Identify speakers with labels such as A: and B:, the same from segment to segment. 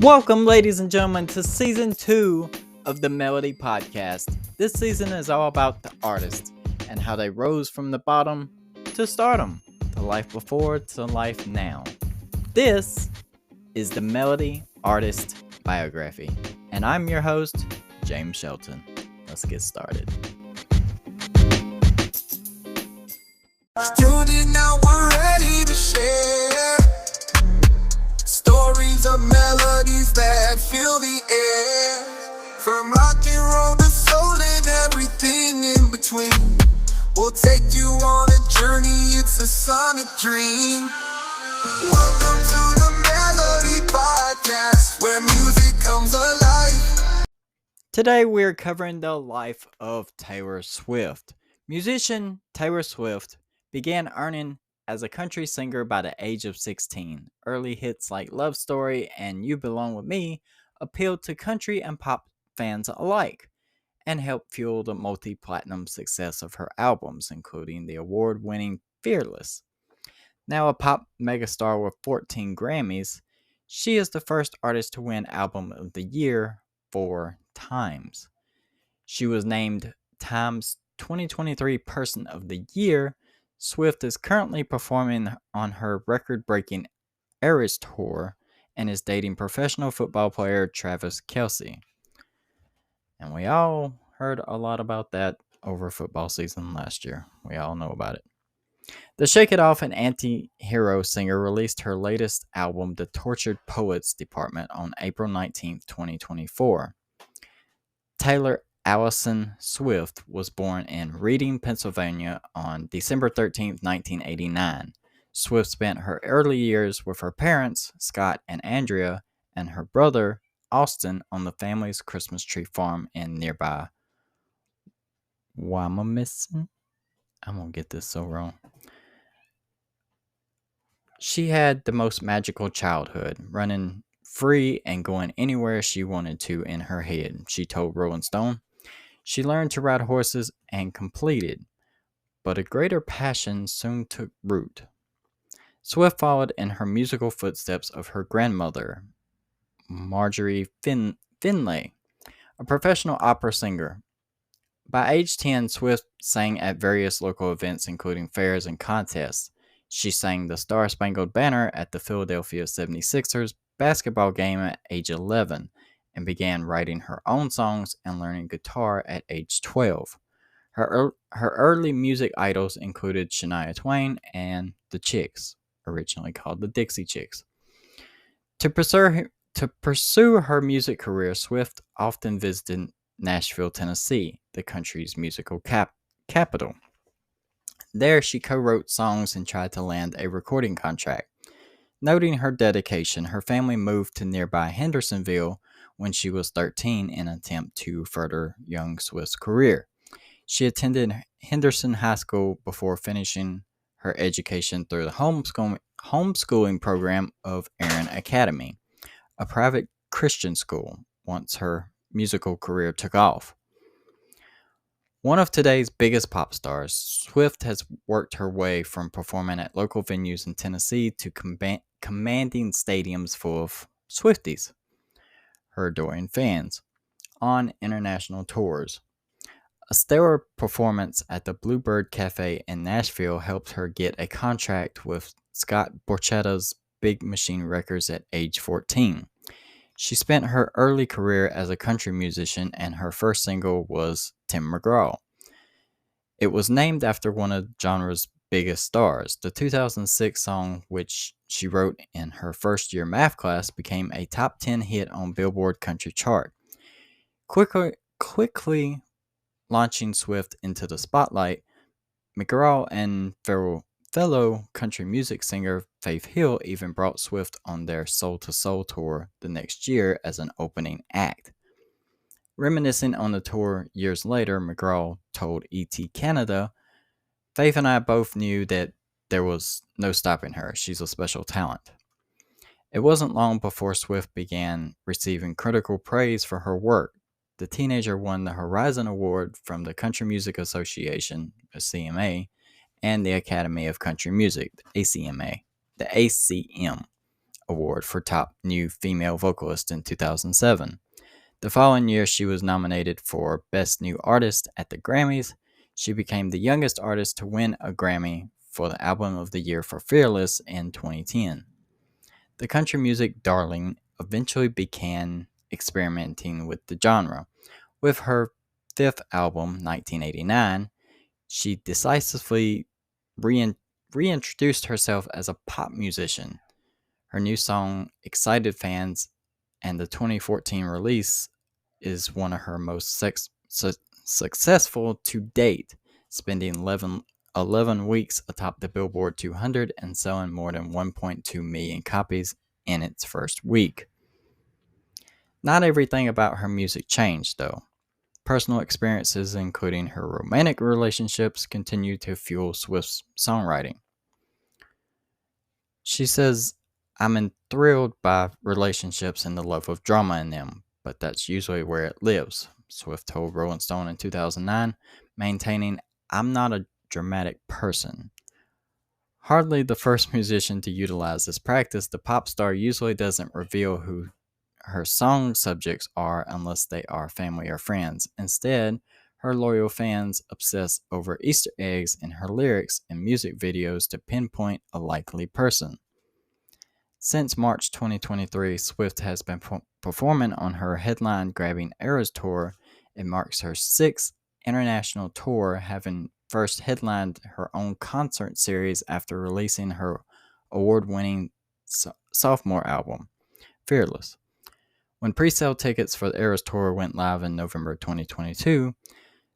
A: Welcome, ladies and gentlemen, to season 2 of the Melody Podcast. This season is all about the artists and how they rose from the bottom to stardom, to life before to life now. This is the Melody Artist Biography, and I'm your host, James Shelton. Let's get started.
B: Student, now we're ready to share stories of melodies that fill the air. From rock and roll to soul and everything in between, we'll take you on a journey, it's a sonic dream. Welcome to the Melody Podcast, where music comes alive.
A: Today we're covering the life of Taylor Swift. Musician Taylor Swift began earning as a country singer by the age of 16. Early hits like Love Story and You Belong With Me appealed to country and pop fans alike and helped fuel the multi-platinum success of her albums, including the award-winning Fearless. Now a pop megastar with 14 Grammys, she is the first artist to win Album of the Year 4 times. She was named Time's 2023 Person of the Year. Swift is currently performing on her record-breaking Eras Tour and is dating professional football player Travis Kelce. And we all heard a lot about that over football season last year. We all know about it. The Shake It Off and anti-hero singer released her latest album, The Tortured Poets Department, on April 19, 2024. Taylor Allison Swift was born in Reading, Pennsylvania on December 13, 1989. Swift spent her early years with her parents, Scott and Andrea, and her brother, Austin, on the family's Christmas tree farm in nearby Wyomissing. I'm going to get this so wrong. She had the most magical childhood, running free and going anywhere she wanted to in her head, she told Rolling Stone. She learned to ride horses and completed, but a greater passion soon took root. Swift followed in her musical footsteps of her grandmother, Marjorie Finlay, a professional opera singer. By age 10, Swift sang at various local events, including fairs and contests. She sang the Star-Spangled Banner at the Philadelphia 76ers basketball game at age 11 and began writing her own songs and learning guitar at age 12. Her early music idols included Shania Twain and the Chicks, originally called the Dixie Chicks. To pursue her music career, Swift often visited Nashville, Tennessee, the country's musical capital. There, she co-wrote songs and tried to land a recording contract. Noting her dedication, her family moved to nearby Hendersonville when she was 13 in an attempt to further young Swift's career. She attended Henderson High School before finishing her education through the homeschooling program of Aaron Academy, a private Christian school, once her musical career took off. One of today's biggest pop stars, Swift has worked her way from performing at local venues in Tennessee to commanding stadiums full of Swifties, her adoring fans, on international tours. A stellar performance at the Bluebird Cafe in Nashville helped her get a contract with Scott Borchetta's Big Machine Records at age 14. She spent her early career as a country musician, and her first single was Tim McGraw. It was named after one of the genre's biggest stars. The 2006 song, which she wrote in her first year math class, became a top 10 hit on Billboard Country Chart. Quickly launching Swift into the spotlight, McGraw and fellow country music singer Faith Hill even brought Swift on their Soul to Soul tour the next year as an opening act. Reminiscing on the tour years later, McGraw told ET Canada, "Faith and I both knew that there was no stopping her. She's a special talent." It wasn't long before Swift began receiving critical praise for her work. The teenager won the Horizon Award from the Country Music Association, CMA, and the Academy of Country Music, ACM, Award for Top New Female Vocalist in 2007. The following year, she was nominated for Best New Artist at the Grammys. She became the youngest artist to win a Grammy for the Album of the Year for Fearless in 2010. The country music darling eventually began experimenting with the genre. With her fifth album, 1989, she decisively reintroduced herself as a pop musician. Her new song, Excited Fans, and the 2014 release is one of her most successful to date, spending 11 weeks atop the Billboard 200 and selling more than 1.2 million copies in its first week. Not everything about her music changed, though. Personal experiences, including her romantic relationships, continue to fuel Swift's songwriting. She says, I'm enthralled by relationships and the love of drama in them, but that's usually where it lives, Swift told Rolling Stone in 2009, maintaining, I'm not a dramatic person. Hardly the first musician to utilize this practice, the pop star usually doesn't reveal who her song subjects are unless they are family or friends. Instead, her loyal fans obsess over Easter eggs in her lyrics and music videos to pinpoint a likely person. Since March 2023, Swift has been performing on her headline-grabbing Eras Tour. It marks her sixth international tour, having first headlined her own concert series after releasing her award-winning sophomore album, Fearless. When pre-sale tickets for the Eras Tour went live in November 2022,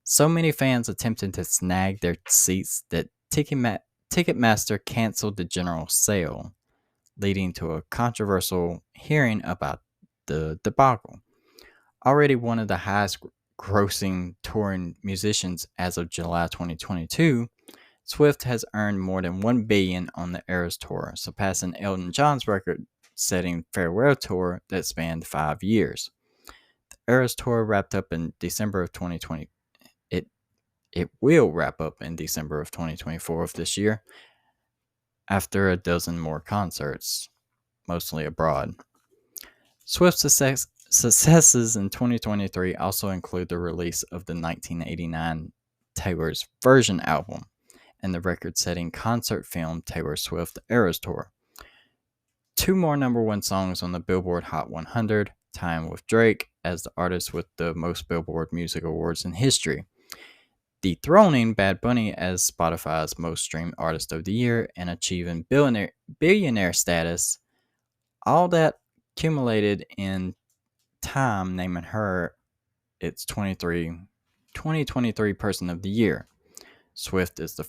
A: so many fans attempted to snag their seats that Ticketmaster canceled the general sale, leading to a controversial hearing about the debacle. Already one of the highest grossing touring musicians as of July 2022, Swift has earned more than $1 billion on the Eras Tour, surpassing Elton John's record-setting farewell tour that spanned 5 years. The Eras Tour wrapped up in December of 2020. It will wrap up in December of 2024 of this year, after a dozen more concerts, mostly abroad. Swift's successes in 2023 also include the release of the 1989 Taylor's Version album and the record-setting concert film Taylor Swift Eras Tour. 2 more number 1 songs on the Billboard Hot 100, tying with Drake as the artist with the most Billboard Music Awards in history, dethroning Bad Bunny as Spotify's most streamed artist of the year and achieving billionaire status. All that accumulated in Time naming her its 2023 Person of the Year. Swift is the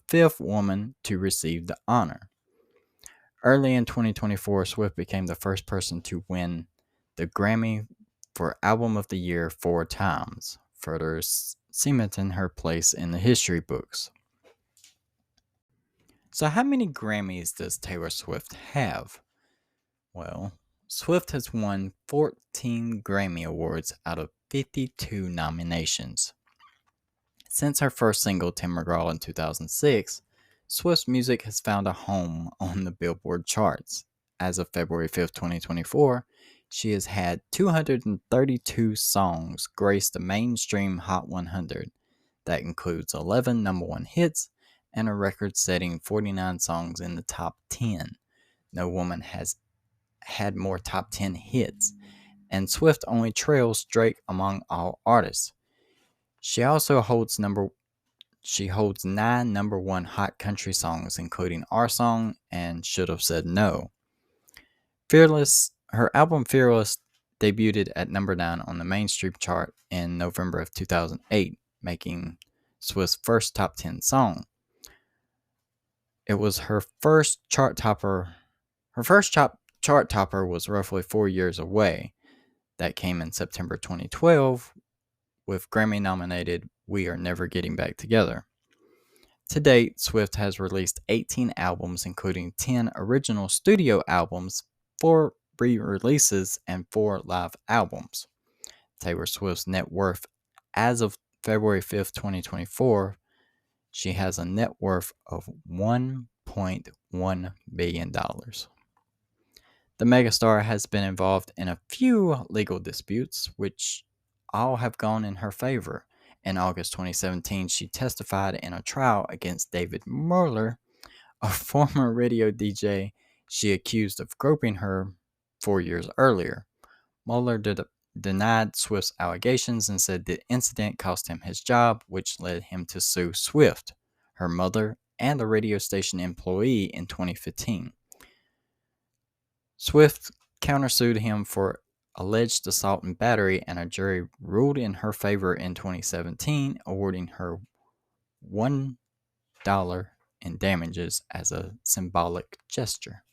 A: fifth woman to receive the honor. Early in 2024, Swift became the first person to win the Grammy for Album of the Year 4 times, further cementing her place in the history books. So how many Grammys does Taylor Swift have? Well, Swift has won 14 Grammy Awards out of 52 nominations. Since her first single, Tim McGraw, in 2006, Swift's music has found a home on the Billboard charts. As of February 5th, 2024, she has had 232 songs grace the mainstream Hot 100. That includes 11 number 1 hits and a record-setting 49 songs in the top 10. No woman has had more top 10 hits, and Swift only trails Drake among all artists. She also holds 9 number 1 hot country songs, including Our Song and Should Have Said No. Her album Fearless debuted at number 9 on the mainstream chart in November of 2008, making Swift's first top 10 song. It was her first chart topper. Her first chart topper was roughly 4 years away. That came in September 2012 with Grammy-nominated We Are Never Getting Back Together. To date, Swift has released 18 albums, including 10 original studio albums, 4 re-releases, and 4 live albums. Taylor Swift's net worth as of February 5th, 2024, she has a net worth of $1.2 $1.1 billion. The megastar has been involved in a few legal disputes, which all have gone in her favor. In August 2017, she testified in a trial against David Mueller, a former radio DJ she accused of groping her 4 years earlier. Mueller denied Swift's allegations and said the incident cost him his job, which led him to sue Swift, her mother, and a radio station employee in 2015. Swift countersued him for alleged assault and battery, and a jury ruled in her favor in 2017, awarding her $1 in damages as a symbolic gesture.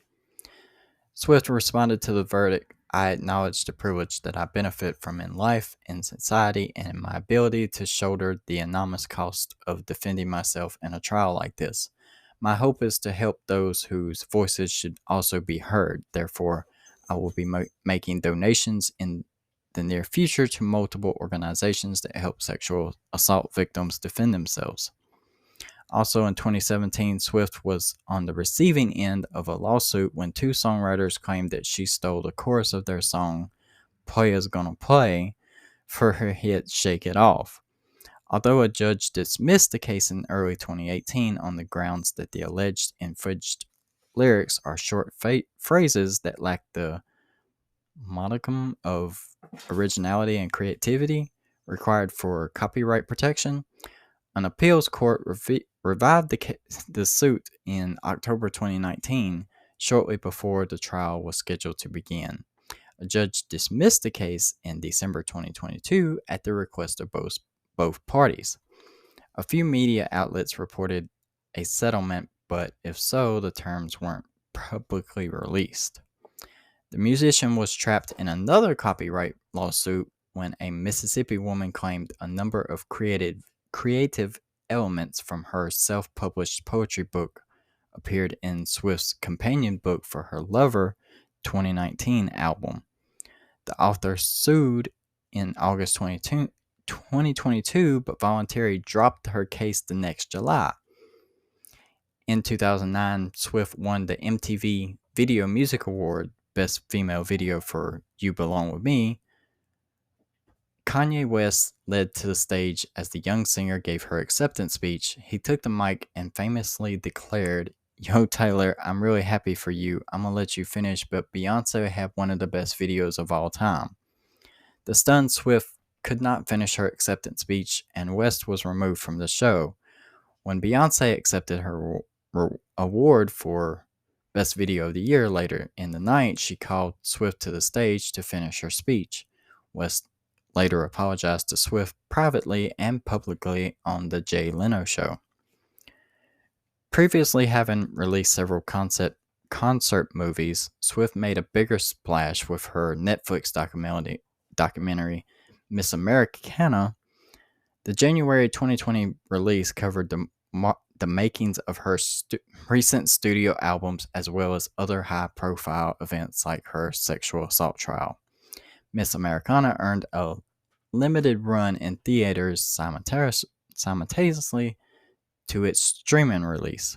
A: Swift responded to the verdict, "I acknowledge the privilege that I benefit from in life, in society, and in my ability to shoulder the enormous cost of defending myself in a trial like this. My hope is to help those whose voices should also be heard. Therefore, I will be making donations in the near future to multiple organizations that help sexual assault victims defend themselves." Also in 2017, Swift was on the receiving end of a lawsuit when two songwriters claimed that she stole the chorus of their song, "Players Gonna Play," for her hit Shake It Off. Although a judge dismissed the case in early 2018 on the grounds that the alleged infringed lyrics are short phrases that lack the modicum of originality and creativity required for copyright protection, an appeals court revived the suit in October 2019, shortly before the trial was scheduled to begin. A judge dismissed the case in December 2022 at the request of both parties. A few media outlets reported a settlement, but if so, the terms weren't publicly released. The musician was trapped in another copyright lawsuit when a Mississippi woman claimed a number of creative elements from her self-published poetry book appeared in Swift's companion book for her Lover 2019 album. The author sued in August 2022, but voluntarily dropped her case the next July. In 2009, Swift won the MTV Video Music Award, Best Female Video for You Belong With Me. Kanye West led to the stage as the young singer gave her acceptance speech. He took the mic and famously declared, "Yo, Taylor, I'm really happy for you. I'm gonna let you finish, but Beyonce had one of the best videos of all time." The stunned Swift could not finish her acceptance speech, and West was removed from the show. When Beyonce accepted her award for Best Video of the Year later in the night, she called Swift to the stage to finish her speech. West later apologized to Swift privately and publicly on The Jay Leno Show. Previously having released several concert movies, Swift made a bigger splash with her Netflix documentary Miss Americana. The January 2020 release covered the makings of her recent studio albums, as well as other high-profile events like her sexual assault trial. Miss Americana earned a limited run in theaters simultaneously to its streaming release.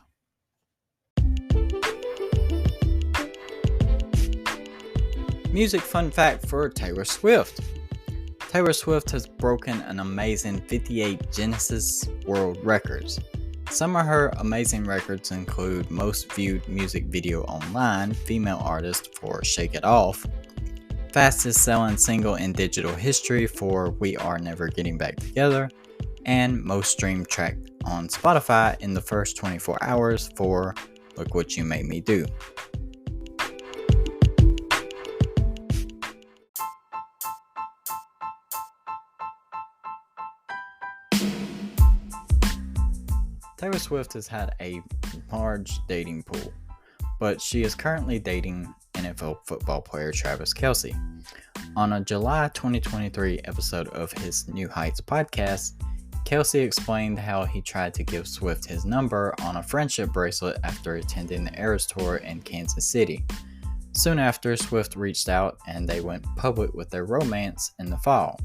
A: Music fun fact for Taylor Swift. Taylor Swift has broken an amazing 58 Guinness World Records. Some of her amazing records include most viewed music video online, female artist for Shake It Off, fastest selling single in digital history for We Are Never Getting Back Together, and most streamed track on Spotify in the first 24 hours for Look What You Made Me Do. Taylor Swift has had a large dating pool, but she is currently dating NFL football player Travis Kelce. On a July 2023 episode of his New Heights podcast, Kelce explained how he tried to give Swift his number on a friendship bracelet after attending the Eras Tour in Kansas City. Soon after, Swift reached out and they went public with their romance in the fall.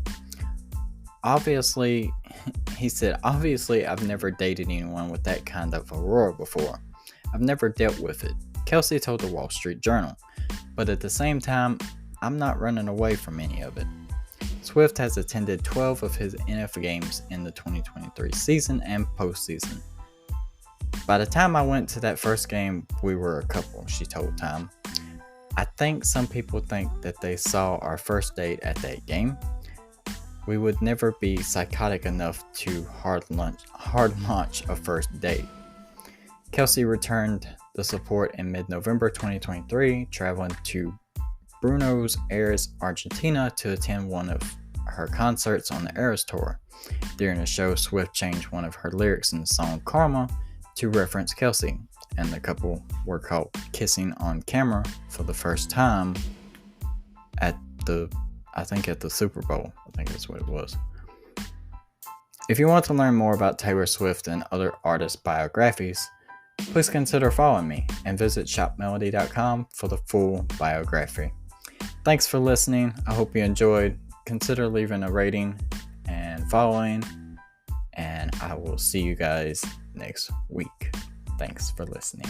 A: He said, obviously, I've never dated anyone with that kind of aurora before. I've never dealt with it, Kelsey told the Wall Street Journal. But at the same time, I'm not running away from any of it. Swift has attended 12 of his NFL games in the 2023 season and postseason. By the time I went to that first game, we were a couple, she told Time. I think some people think that they saw our first date at that game. We would never be psychotic enough to hard launch a first date. Kelsey returned the support in mid-November 2023, traveling to Buenos Aires, Argentina to attend one of her concerts on the Eras Tour. During the show, Swift changed one of her lyrics in the song Karma to reference Kelsey, and the couple were caught kissing on camera for the first time at the Super Bowl. I think that's what it was. If you want to learn more about Taylor Swift and other artists' biographies, please consider following me and visit shopmelody.com for the full biography. Thanks for listening. I hope you enjoyed. Consider leaving a rating and following, and I will see you guys next week. Thanks for listening.